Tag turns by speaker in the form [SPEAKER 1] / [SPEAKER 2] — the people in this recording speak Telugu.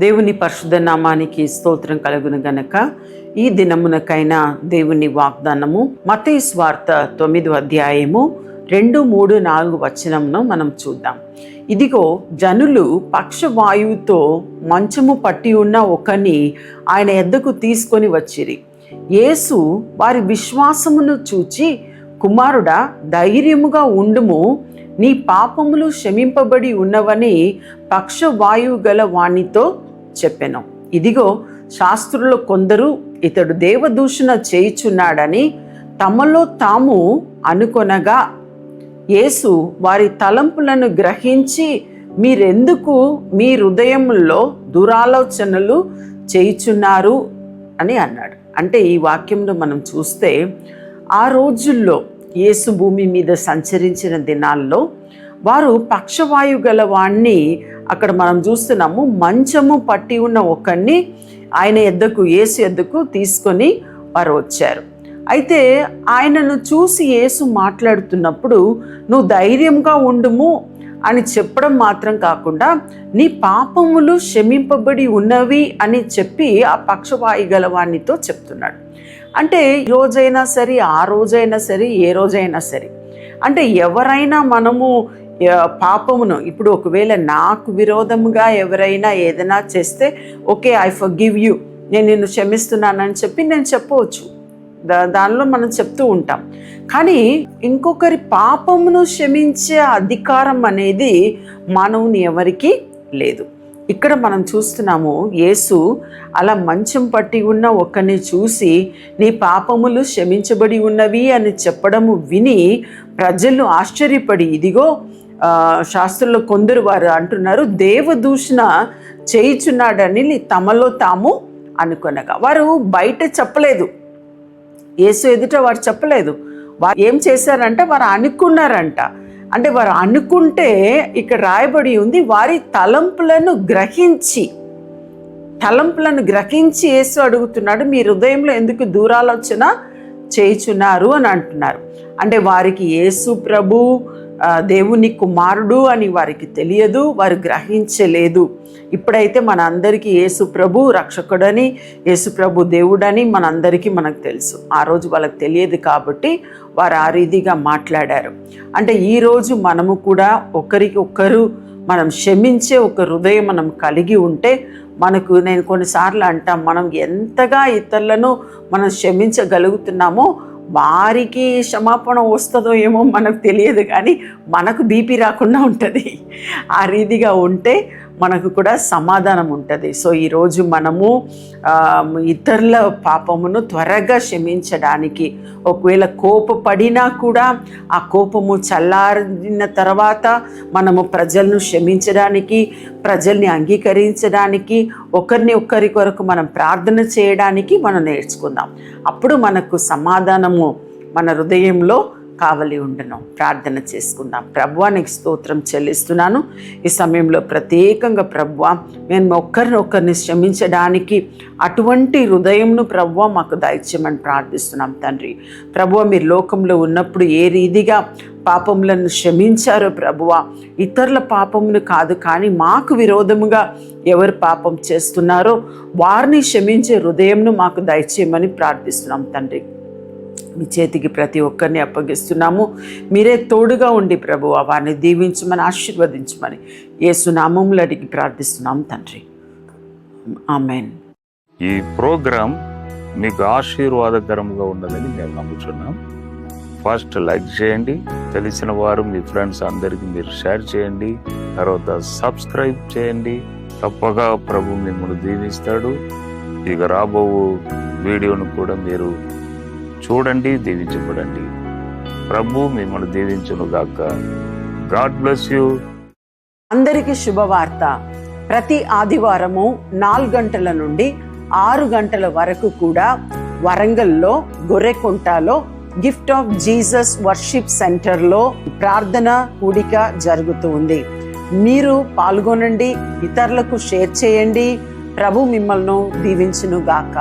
[SPEAKER 1] దేవుని పరిశుద్ధ నామానికి స్తోత్రం కలుగును గనక ఈ దినమునకైనా దేవుని వాగ్దానము మత్తయి సువార్త 9వ అధ్యాయము 2, 3, 4 వచనమును మనం చూద్దాం. ఇదిగో జనులు పక్షవాయువుతో మంచము పట్టి ఉన్న ఒకని ఆయన యొద్దకు తీసుకొని వచ్చిరి. యేసు వారి విశ్వాసమును చూచి, కుమారుడా, ధైర్యముగా ఉండుము, నీ పాపములు క్షమింపబడి ఉన్నవని పక్షవాయువు గల వానితో చెప్పెను. ఇదిగో శాస్త్రులు కొందరు ఇతడు దేవదూషణ చేయుచున్నాడని తమలో తాము అనుకొనగా, యేసు వారి తలంపులను గ్రహించి, మీరెందుకు మీ హృదయముల్లో దురాలోచనలు చేయుచున్నారు అని అన్నాడు. అంటే ఈ వాక్యంలో మనం చూస్తే, ఆ రోజుల్లో యేసు భూమి మీద సంచరించిన దినాల్లో వారు పక్షవాయు గల వాణ్ణి అక్కడ మనం చూస్తున్నాము. మంచము పట్టి ఉన్న ఒకరిని ఆయన యొద్దకు, యేసు యొద్దకు తీసుకొని వారు వచ్చారు. అయితే ఆయనను చూసి యేసు మాట్లాడుతున్నప్పుడు, నువ్వు ధైర్యంగా ఉండుము అని చెప్పడం మాత్రం కాకుండా, నీ పాపములు క్షమింపబడి ఉన్నవి అని చెప్పి ఆ పక్షవాయు గల వానితో చెప్తున్నాడు. అంటే ఈ రోజైనా సరే, ఆ రోజైనా సరే, ఏ రోజైనా సరే, అంటే ఎవరైనా మనము పాపమును, ఇప్పుడు ఒకవేళ నాకు విరోధముగా ఎవరైనా ఏదైనా చేస్తే, ఓకే, ఐ ఫర్గివ్ యూ, నేను నిన్ను క్షమిస్తున్నానని చెప్పి నేను చెప్పవచ్చు, దానిలో మనం చెప్తూ ఉంటాం. కానీ ఇంకొకరి పాపమును క్షమించే అధికారం అనేది మానవుని ఎవరికి లేదు. ఇక్కడ మనం చూస్తున్నాము, యేసు అలా మంచం పట్టి ఉన్న ఒకరిని చూసి, నీ పాపములు క్షమించబడి ఉన్నవి అని చెప్పడము విని ప్రజలు ఆశ్చర్యపడి, ఇదిగో శాస్త్రుల్లో కొందరు వారు అంటున్నారు, దేవదూషణ చేయుచున్నాడని తమలో తాము అనుకొనగా. వారు బయట చెప్పలేదు, యేసు ఎదుట వారు చెప్పలేదు. వారు ఏం చేశారంటే వారు అనుకున్నారంట. అంటే వారు అనుకుంటే ఇక్కడ రాయబడి ఉంది, వారి తలంపులను గ్రహించి యేసు అడుగుతున్నాడు, మీ హృదయంలో ఎందుకు దూరాలోచన చేయుచున్నారు అని అంటున్నారు. అంటే వారికి యేసు ప్రభు దేవుని కుమారుడు అని వారికి తెలియదు, వారు గ్రహించలేదు. ఇప్పుడైతే మన అందరికీ యేసు ప్రభు రక్షకుడని, యేసు ప్రభు దేవుడని మనకు తెలుసు. ఆ రోజు వాళ్ళకి తెలియదు కాబట్టి వారు ఆ రీతిగా మాట్లాడారు. అంటే ఈరోజు మనము కూడా ఒకరికొకరు మనం క్షమించే ఒక హృదయం మనం కలిగి ఉంటే, నేను కొన్నిసార్లు అంటాం, మనం ఎంతగా ఇతరులను మనం క్షమించగలుగుతున్నామో వారికి క్షమాపణ వస్తుందో ఏమో మనకు తెలియదు, కానీ మనకు బీపీ రాకుండా ఉంటుంది. ఆ రీతిగా ఉంటే మనకు కూడా సమాధానం ఉంటుంది. సో ఈరోజు మనము ఇతరుల పాపమును త్వరగా క్షమించడానికి, ఒకవేళ కోపపడినా కూడా ఆ కోపము చల్లారిన తర్వాత మనము ప్రజలను క్షమించడానికి, ప్రజల్ని అంగీకరించడానికి, ఒకరి కొరకు మనం ప్రార్థన చేయడానికి మనం నేర్చుకుందాం. అప్పుడు మనకు సమాధానము మన హృదయంలో కావలి ఉండను. ప్రార్థన చేసుకుందాం. ప్రభువా, నీకు స్తోత్రం చెల్లిస్తున్నాను. ఈ సమయంలో ప్రత్యేకంగా ప్రభువా, మేము ఒకరిని క్షమించడానికి అటువంటి హృదయంను ప్రభువా మాకు దయచేయమని ప్రార్థిస్తున్నాం తండ్రి. ప్రభువా, మీరు లోకంలో ఉన్నప్పుడు ఏ రీతిగా పాపములను క్షమించారో ప్రభువా, ఇతరుల పాపమును కాదు, కానీ మాకు విరోధముగా ఎవరు పాపం చేస్తున్నారో వారిని క్షమించే హృదయంను మాకు దయచేయమని ప్రార్థిస్తున్నాం తండ్రి. మీ చేతికి ప్రతి ఒక్కరిని అప్పగిస్తున్నాము. మీరే తోడుగా ఉండి ప్రభువా వారిని దీవించమని, ఆశీర్వదించమని యేసు నామములో అడిగి ప్రార్థిస్తున్నాం తండ్రి. ఆమేన్.
[SPEAKER 2] ఈ ప్రోగ్రాం మీకు ఆశీర్వాదకరంగా ఉండాలని మేము నమ్ముతున్నాం. ఫస్ట్ లైక్ చేయండి, తెలిసిన వారు మీ ఫ్రెండ్స్ అందరికీ మీరు షేర్ చేయండి, తర్వాత సబ్స్క్రైబ్ చేయండి. తప్పగా ప్రభు మిమ్మల్ని దీవిస్తాడు. ఇక రాబో వీడియోను కూడా మీరు చూడండి, దీవించబడండి. ప్రభు మిమ్మల్ని దీవించును గాక. God bless you.
[SPEAKER 1] అందరికీ శుభవార్త. ప్రతి ఆదివారము 4 గంటల నుండి 6 గంటల వరకు కూడా వరంగల్లో గొర్రెకుంటలో గిఫ్ట్ ఆఫ్ జీసస్ వర్షిప్ సెంటర్లో ప్రార్థన కూడిక జరుగుతూ ఉంది. మీరు పాల్గొనండి, ఇతరులకు షేర్ చేయండి. ప్రభు మిమ్మల్ని దీవించును గాక.